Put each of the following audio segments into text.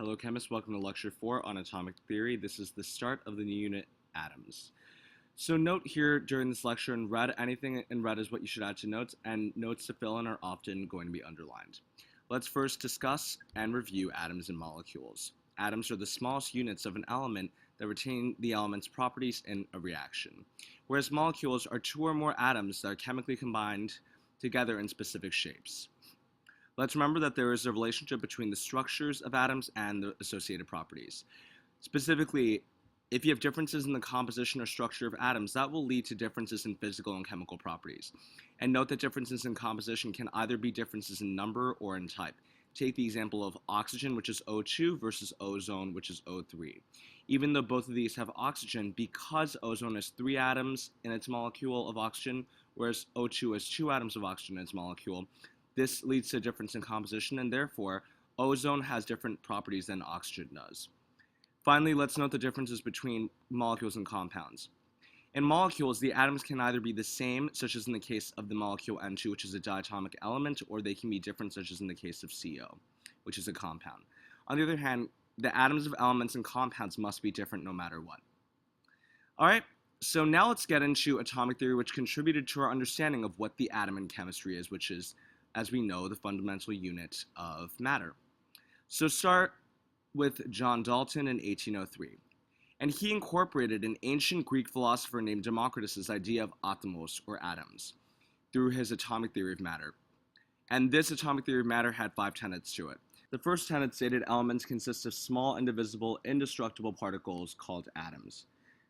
Hello chemists, welcome to lecture 4 on atomic theory. This is the start of the new unit, atoms. So note here during this lecture in red, anything in red is what you should add to notes, and notes to fill in are often going to be underlined. Let's first discuss and review atoms and molecules. Atoms are the smallest units of an element that retain the element's properties in a reaction, whereas molecules are two or more atoms that are chemically combined together in specific shapes. Let's remember that there is a relationship between the structures of atoms and the associated properties. Specifically, if you have differences in the composition or structure of atoms, that will lead to differences in physical and chemical properties. And note that differences in composition can either be differences in number or in type. Take the example of oxygen, which is O2, versus ozone, which is O3. Even though both of these have oxygen, because ozone has 3 atoms in its molecule of oxygen, whereas O2 has 2 atoms of oxygen in its molecule, this leads to a difference in composition, and therefore, ozone has different properties than oxygen does. Finally, let's note the differences between molecules and compounds. In molecules, the atoms can either be the same, such as in the case of the molecule N2, which is a diatomic element, or they can be different, such as in the case of CO, which is a compound. On the other hand, the atoms of elements and compounds must be different no matter what. Alright, so now let's get into atomic theory, which contributed to our understanding of what the atom in chemistry is, which is, as we know, the fundamental unit of matter. So start with John Dalton in 1803. And he incorporated an ancient Greek philosopher named Democritus' idea of atomos, or atoms, through his atomic theory of matter. And this atomic theory of matter had 5 tenets to it. The first tenet stated elements consist of small, indivisible, indestructible particles called atoms.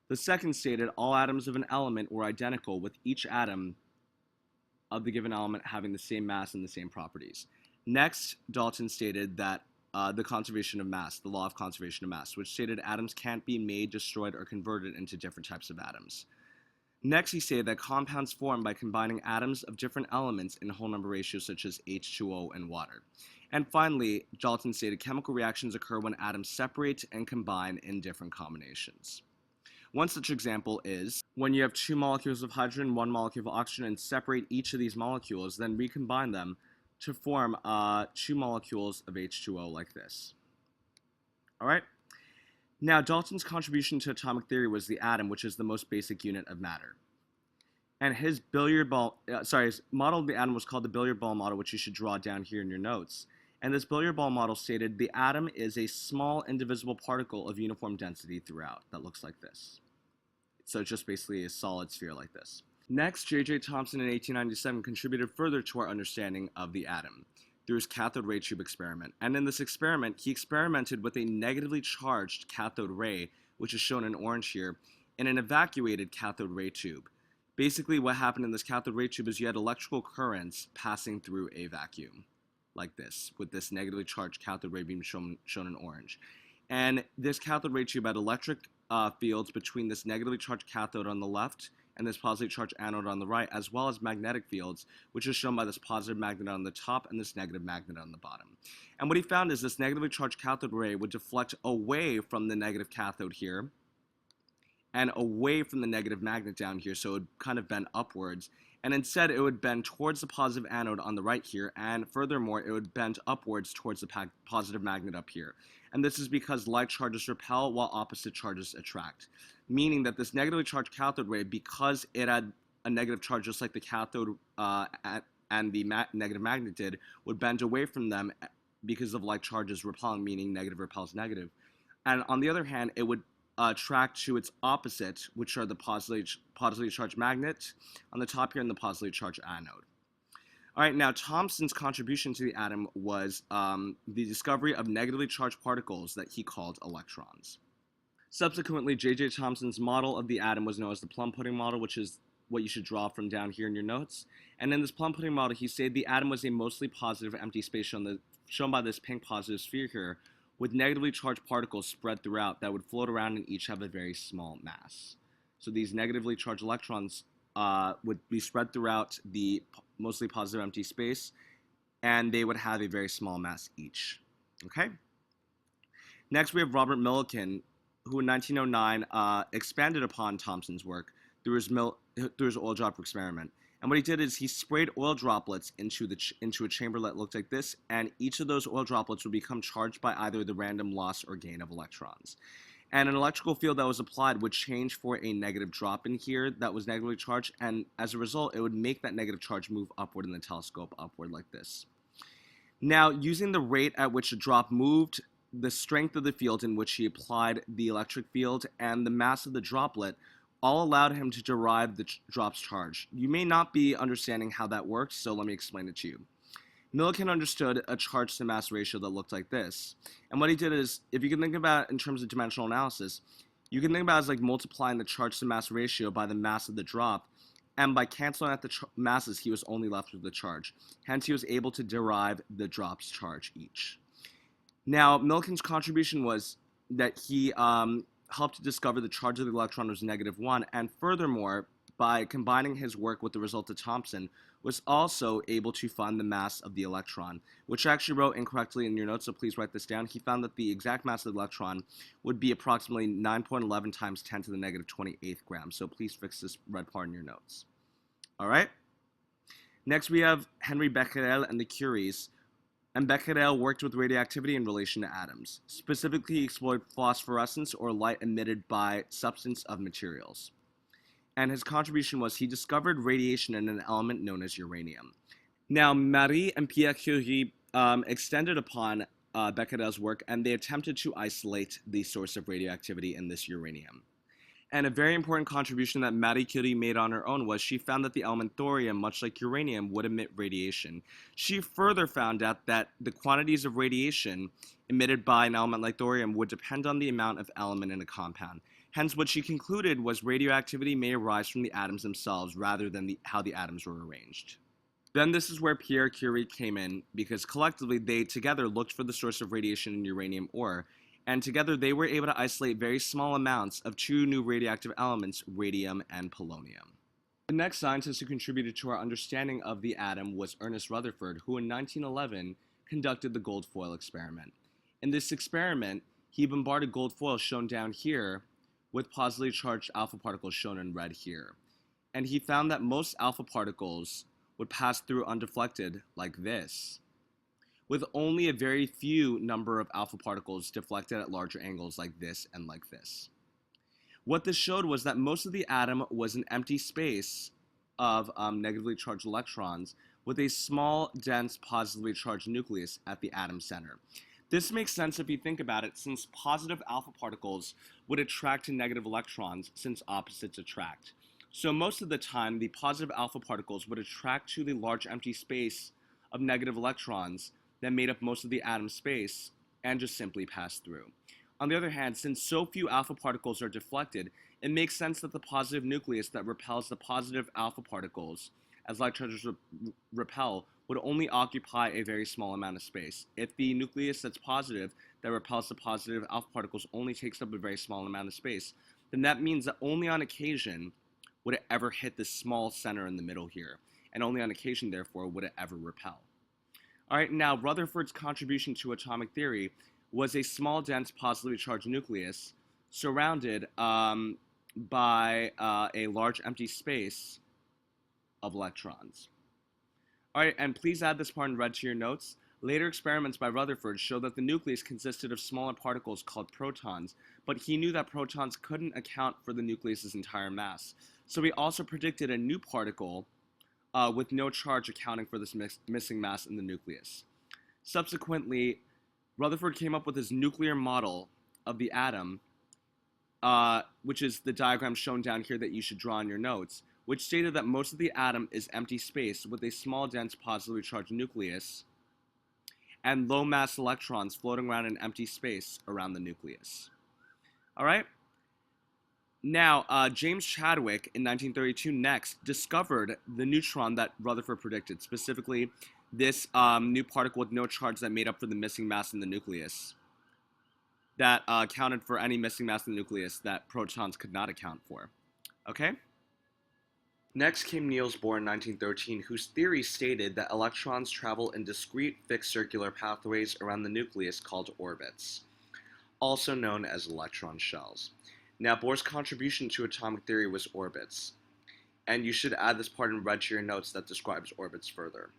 The second stated all atoms of an element were identical, with each atom of the given element having the same mass and the same properties. Next, Dalton stated that the conservation of mass, the law of conservation of mass, which stated atoms can't be made, destroyed, or converted into different types of atoms. Next, he stated that compounds form by combining atoms of different elements in whole number ratios such as H2O and water. And finally, Dalton stated chemical reactions occur when atoms separate and combine in different combinations. One such example is when you have 2 molecules of hydrogen, 1 molecule of oxygen, and separate each of these molecules, then recombine them to form 2 molecules of H2O like this. Alright? Now, Dalton's contribution to atomic theory was the atom, which is the most basic unit of matter. And his his model of the atom was called the billiard ball model, which you should draw down here in your notes. And this billiard ball model stated the atom is a small indivisible particle of uniform density throughout that looks like this. So it's just basically a solid sphere like this. Next, J.J. Thomson in 1897 contributed further to our understanding of the atom through his cathode ray tube experiment. And in this experiment, he experimented with a negatively charged cathode ray, which is shown in orange here, in an evacuated cathode ray tube. Basically, what happened in this cathode ray tube is you had electrical currents passing through a vacuum, like this, with this negatively charged cathode ray beam shown in orange. And this cathode ray tube had electric fields between this negatively charged cathode on the left and this positively charged anode on the right, as well as magnetic fields, which is shown by this positive magnet on the top and this negative magnet on the bottom. And what he found is this negatively charged cathode ray would deflect away from the negative cathode here and away from the negative magnet down here, so it would kind of bend upwards. And instead, it would bend towards the positive anode on the right here, and furthermore, it would bend upwards towards the positive magnet up here. And this is because like charges repel while opposite charges attract, meaning that this negatively charged cathode ray, because it had a negative charge just like the cathode and the negative magnet did, would bend away from them because of like charges repelling, meaning negative repels negative. And on the other hand, it would attract to its opposite, which are the positively charged magnet on the top here and the positively charged anode. Alright, now Thomson's contribution to the atom was the discovery of negatively charged particles that he called electrons. Subsequently, J.J. Thomson's model of the atom was known as the plum pudding model, which is what you should draw from down here in your notes. And in this plum pudding model, he said the atom was a mostly positive empty space shown by this pink positive sphere here, with negatively charged particles spread throughout that would float around and each have a very small mass. So these negatively charged electrons would be spread throughout the mostly positive empty space, and they would have a very small mass each. Okay? Next, we have Robert Millikan, who in 1909 expanded upon Thomson's work through his oil dropper experiment. And what he did is he sprayed oil droplets into a chamber that looked like this, and each of those oil droplets would become charged by either the random loss or gain of electrons. And an electrical field that was applied would change for a negative drop in here that was negatively charged, and as a result, it would make that negative charge move upward in the telescope, upward like this. Now, using the rate at which the drop moved, the strength of the field in which he applied the electric field, and the mass of the droplet all allowed him to derive the drop's charge. You may not be understanding how that works, so let me explain it to you. Millikan understood a charge to mass ratio that looked like this. And what he did is, if you can think about it in terms of dimensional analysis, you can think about it as like multiplying the charge to mass ratio by the mass of the drop, and by canceling out the masses, he was only left with the charge. Hence, he was able to derive the drop's charge each. Now, Millikan's contribution was that he helped to discover the charge of the electron was -1, and furthermore, by combining his work with the result of Thomson, was also able to find the mass of the electron, which I actually wrote incorrectly in your notes, so please write this down. He found that the exact mass of the electron would be approximately 9.11 times 10 to the -28th grams, so please fix this red part in your notes. All right? Next, we have Henri Becquerel and the Curies. And Becquerel worked with radioactivity in relation to atoms. Specifically, he explored phosphorescence, or light emitted by substance of materials. And his contribution was he discovered radiation in an element known as uranium. Now, Marie and Pierre Curie extended upon Becquerel's work, and they attempted to isolate the source of radioactivity in this uranium. And a very important contribution that Marie Curie made on her own was she found that the element thorium, much like uranium, would emit radiation. She further found out that the quantities of radiation emitted by an element like thorium would depend on the amount of element in a compound. Hence, what she concluded was radioactivity may arise from the atoms themselves rather than how the atoms were arranged. Then this is where Pierre Curie came in, because collectively they together looked for the source of radiation in uranium ore, and together they were able to isolate very small amounts of two new radioactive elements, radium and polonium. The next scientist who contributed to our understanding of the atom was Ernest Rutherford, who in 1911 conducted the gold foil experiment. In this experiment, he bombarded gold foil, shown down here, with positively charged alpha particles, shown in red here. And he found that most alpha particles would pass through undeflected like this, with only a very few number of alpha particles deflected at larger angles like this and like this. What this showed was that most of the atom was an empty space of negatively charged electrons with a small, dense, positively charged nucleus at the atom center. This makes sense if you think about it, since positive alpha particles would attract to negative electrons, since opposites attract. So most of the time, the positive alpha particles would attract to the large empty space of negative electrons that made up most of the atom space and just simply pass through. On the other hand, since so few alpha particles are deflected, it makes sense that the positive nucleus that repels the positive alpha particles, as light charges repel, would only occupy a very small amount of space. If the nucleus that's positive that repels the positive alpha particles only takes up a very small amount of space, then that means that only on occasion would it ever hit this small center in the middle here, and only on occasion, therefore, would it ever repel. All right, now Rutherford's contribution to atomic theory was a small, dense, positively charged nucleus surrounded by a large empty space of electrons. All right, and please add this part in red to your notes. Later experiments by Rutherford showed that the nucleus consisted of smaller particles called protons, but he knew that protons couldn't account for the nucleus's entire mass. So he also predicted a new particle with no charge accounting for this missing mass in the nucleus. Subsequently, Rutherford came up with his nuclear model of the atom, which is the diagram shown down here that you should draw in your notes, which stated that most of the atom is empty space with a small, dense, positively charged nucleus and low mass electrons floating around in empty space around the nucleus. All right? Now, James Chadwick in 1932 next discovered the neutron that Rutherford predicted, specifically this new particle with no charge that made up for the missing mass in the nucleus, that accounted for any missing mass in the nucleus that protons could not account for. Okay? Next came Niels Bohr in 1913, whose theory stated that electrons travel in discrete fixed circular pathways around the nucleus called orbits, also known as electron shells. Now, Bohr's contribution to atomic theory was orbits. And you should add this part in red to your notes that describes orbits further.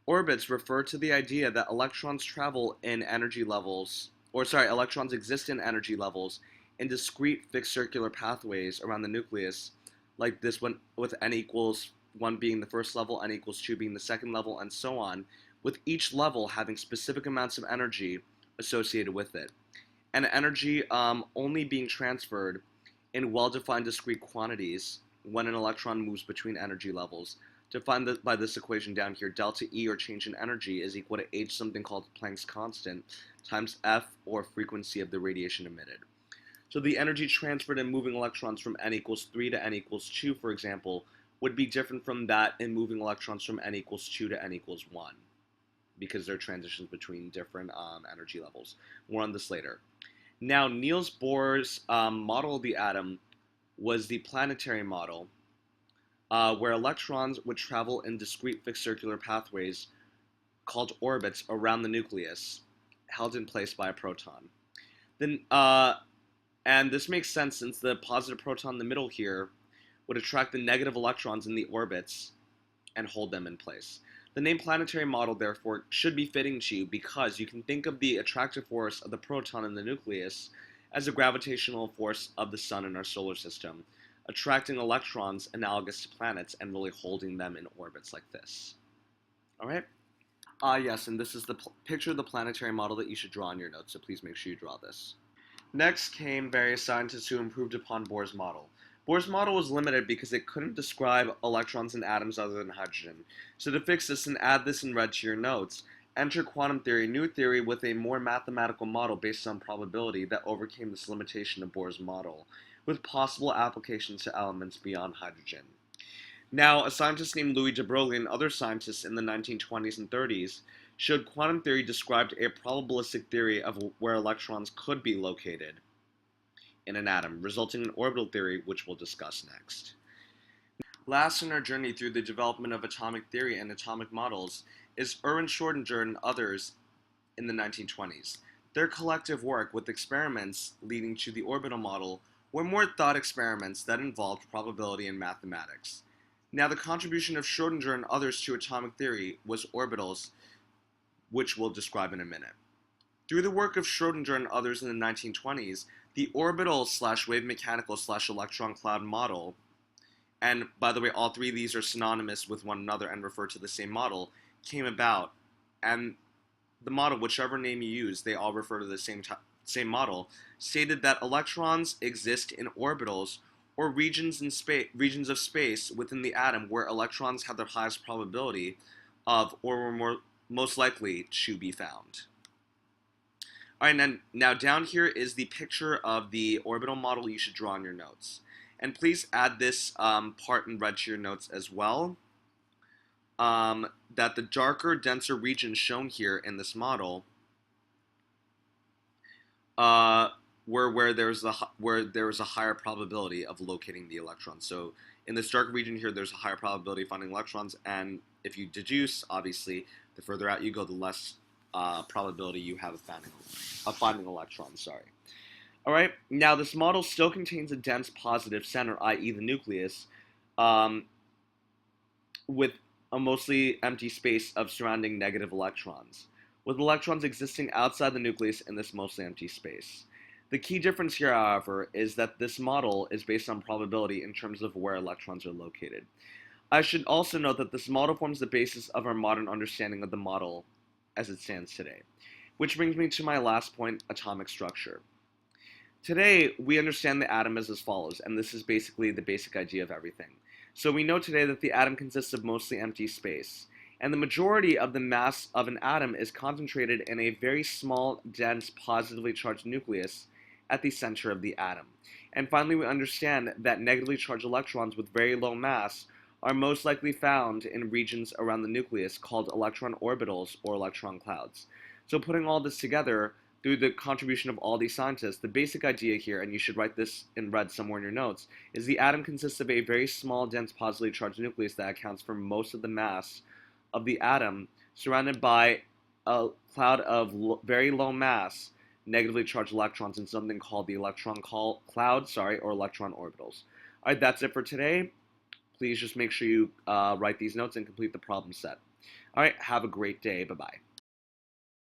Orbits refer to the idea that electrons travel in energy levels, electrons exist in energy levels in discrete fixed circular pathways around the nucleus, like this one with n equals 1 being the first level, n equals 2 being the second level, and so on, with each level having specific amounts of energy associated with it. And energy only being transferred in well-defined discrete quantities when an electron moves between energy levels. Defined by this equation down here, delta E, or change in energy, is equal to h, something called Planck's constant, times f, or frequency of the radiation emitted. So the energy transferred in moving electrons from n equals 3 to n equals 2, for example, would be different from that in moving electrons from n equals 2 to n equals 1, because they're transitions between different energy levels. More on this later. Now, Niels Bohr's model of the atom was the planetary model, where electrons would travel in discrete fixed circular pathways called orbits around the nucleus, held in place by a proton. Then, and this makes sense since the positive proton in the middle here would attract the negative electrons in the orbits and hold them in place. The name planetary model, therefore, should be fitting to you because you can think of the attractive force of the proton in the nucleus as a gravitational force of the sun in our solar system, attracting electrons analogous to planets and really holding them in orbits like this. All right? Yes, and this is the picture of the planetary model that you should draw in your notes, so please make sure you draw this. Next came various scientists who improved upon Bohr's model. Bohr's model was limited because it couldn't describe electrons and atoms other than hydrogen. So to fix this and add this in red to your notes, enter quantum theory, a new theory with a more mathematical model based on probability that overcame this limitation of Bohr's model, with possible applications to elements beyond hydrogen. Now, a scientist named Louis de Broglie and other scientists in the 1920s and 30s showed quantum theory described a probabilistic theory of where electrons could be located in an atom, resulting in orbital theory, which we'll discuss next. Last in our journey through the development of atomic theory and atomic models is Erwin Schrödinger and others in the 1920s. Their collective work with experiments leading to the orbital model were more thought experiments that involved probability and mathematics. Now, the contribution of Schrödinger and others to atomic theory was orbitals, which we'll describe in a minute. Through the work of Schrödinger and others in the 1920s, the orbital/wave mechanical/electron cloud model, and by the way, all three of these are synonymous with one another and refer to the same model, came about. And the model, whichever name you use, they all refer to the same model, stated that electrons exist in orbitals or regions of space within the atom where electrons have their highest probability of, or were most likely to be found. All right, now down here is the picture of the orbital model you should draw in your notes. And please add this part in red to your notes as well, that the darker, denser regions shown here in this model where there's a higher probability of locating the electrons. So in this dark region here, there's a higher probability of finding electrons, and if you deduce, obviously, the further out you go, the less probability you have of finding electrons. All right. Now this model still contains a dense positive center, i.e., the nucleus, with a mostly empty space of surrounding negative electrons, with electrons existing outside the nucleus in this mostly empty space. The key difference here, however, is that this model is based on probability in terms of where electrons are located. I should also note that this model forms the basis of our modern understanding of the model as it stands today. Which brings me to my last point, atomic structure. Today, we understand the atom as follows, and this is basically the basic idea of everything. So we know today that the atom consists of mostly empty space, and the majority of the mass of an atom is concentrated in a very small, dense, positively charged nucleus at the center of the atom. And finally, we understand that negatively charged electrons with very low mass are most likely found in regions around the nucleus called electron orbitals or electron clouds. So putting all this together, through the contribution of all these scientists, the basic idea here, and you should write this in red somewhere in your notes, is the atom consists of a very small, dense, positively charged nucleus that accounts for most of the mass of the atom, surrounded by a cloud of very low mass, negatively charged electrons in something called the electron cloud, or electron orbitals. All right, that's it for today. please just make sure you write these notes and complete the problem set. All right, have a great day. Bye-bye.